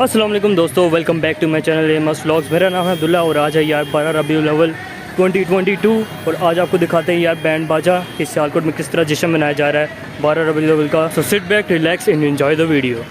अस्सलाम वालेकुम दोस्तों, welcome back to my channel Ems vlogs. मेरा नाम है अब्दुल्ला और आज है यार 12 रबी उल अव्वल 2022 और आज आपको दिखाते हैं यार बैंड बाजा कि सियालकोट में किस तरह जश्न मनाया जा रहा है 12 रबी उल अव्वल का। So sit back, relax and enjoy the video.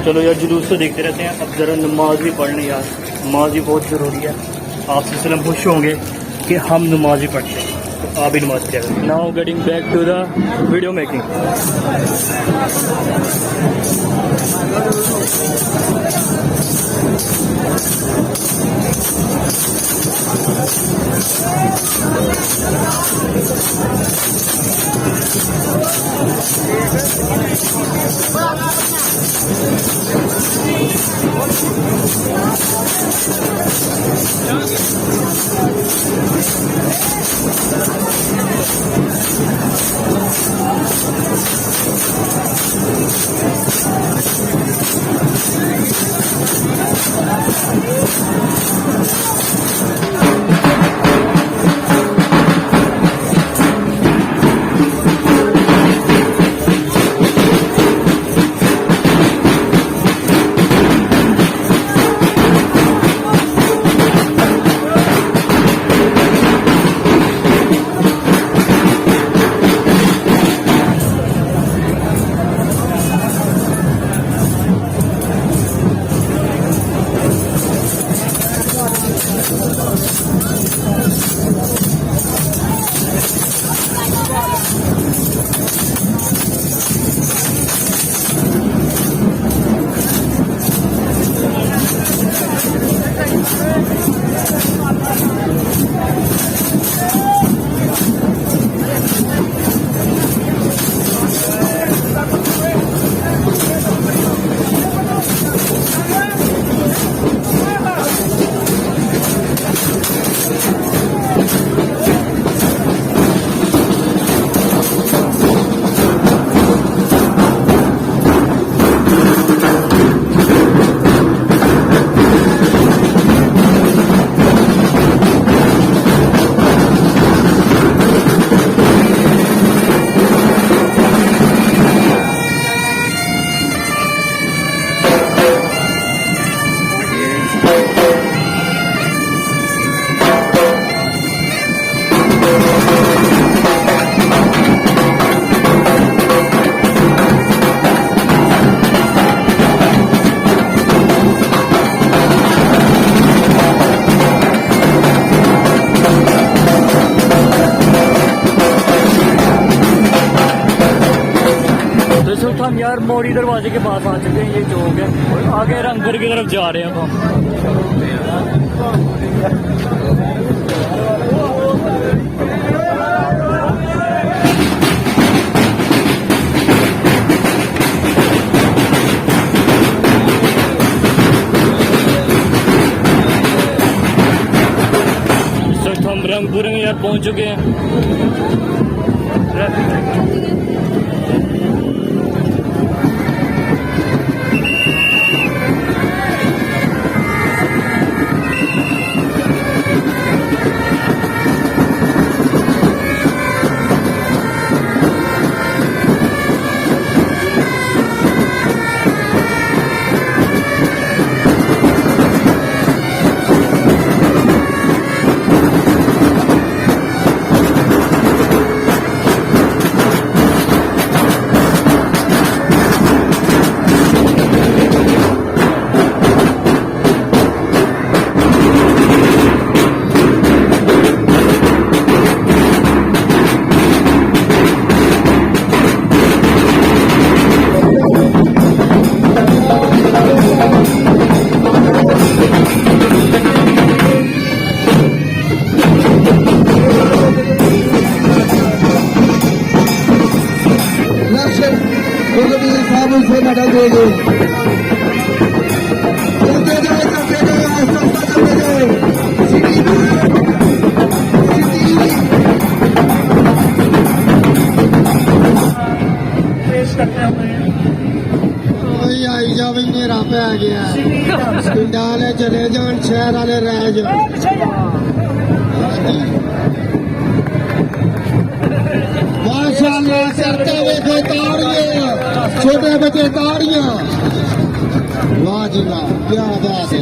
चलो यार जुलूस तो देखते रहते हैं, अब ज़रा नमाज भी पढ़ लें यार, नमाज भी बहुत ज़रूरी है। आप सिलसिला खुश होंगे कि हम नमाज भी पढ़ते हैं, तो आप भी नमाज पढ़ें। Now getting back to the video making. हम यार मोड़ी दरवाजे के पास आ चुके हैं, ये चौक है, और आगे रंगपुर की तरफ जा रहे हैं हम। इस वक्त हम रंगपुर में यार पहुंच चुके हैं। से मेडल देंगे। आई जा भाई मेरा पे आ गया पिंड वाले चले जान शहर वाले रह जाओ। माशाअल्लाह करते हुए ताड़ियां छोटे बच्चे ताड़ियां वाह जी वाह क्या बात है।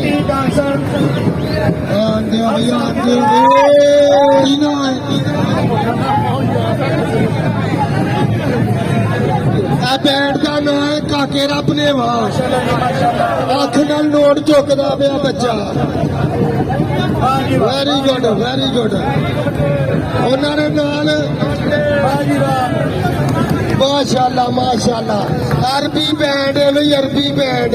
ਆ ਬੈਂਡ ਦਾ ਨਾਂ ਹੈ ਕਾਕੇ ਰੱਬ ਨੇ ਵਾਹ ਅੱਖ ਨਾਲ ਨੋਟ ਚੁੱਕਦਾ ਪਿਆ ਬੱਚਾ ਵੈਰੀ ਗੁੱਡ ਉਹਨਾਂ ਦੇ ਨਾਲ ਮਾਸ਼ਾਅੱਲਾ ਮਾਸ਼ਾਅੱਲਾ ਅਰਬੀ ਬੈਂਡ ਹੈ ਬਈ ਅਰਬੀ ਬੈਂਡ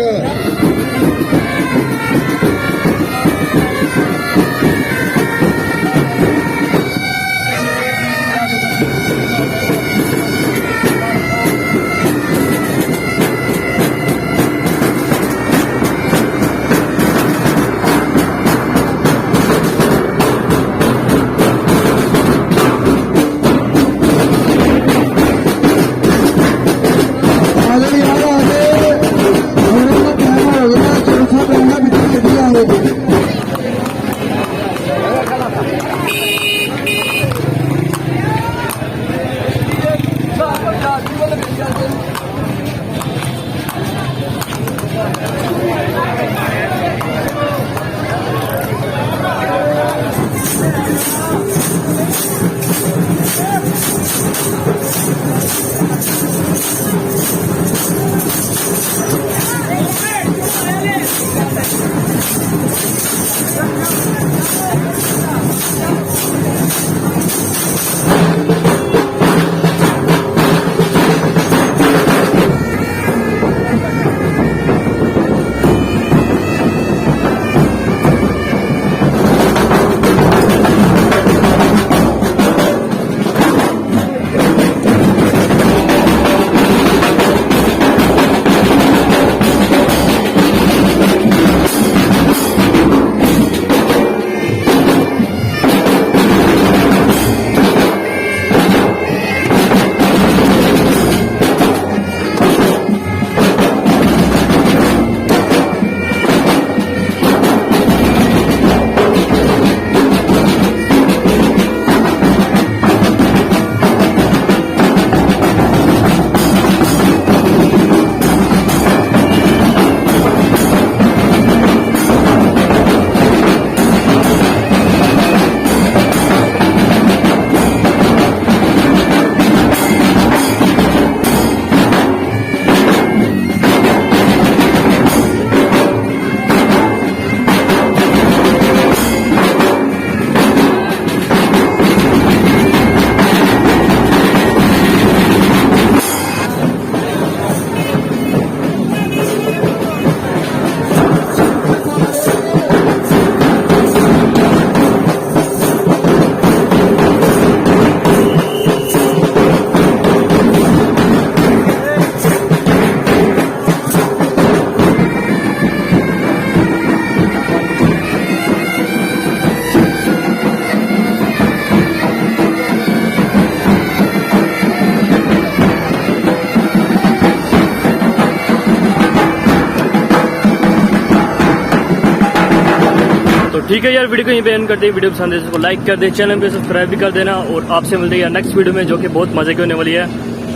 ठीक है यार, वीडियो को यहीं पे एंड करते हैं। वीडियो पसंद है इसको लाइक कर दें, चैनल पे सब्सक्राइब भी कर देना और आपसे मिलते हैं यार नेक्स्ट वीडियो में, जो कि बहुत मजे की होने वाली है।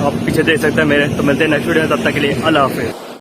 आप पीछे देख सकते हैं मेरे। तो मिलते हैं नेक्स्ट वीडियो में, तब तक के लिए अल्लाह हाफिज़।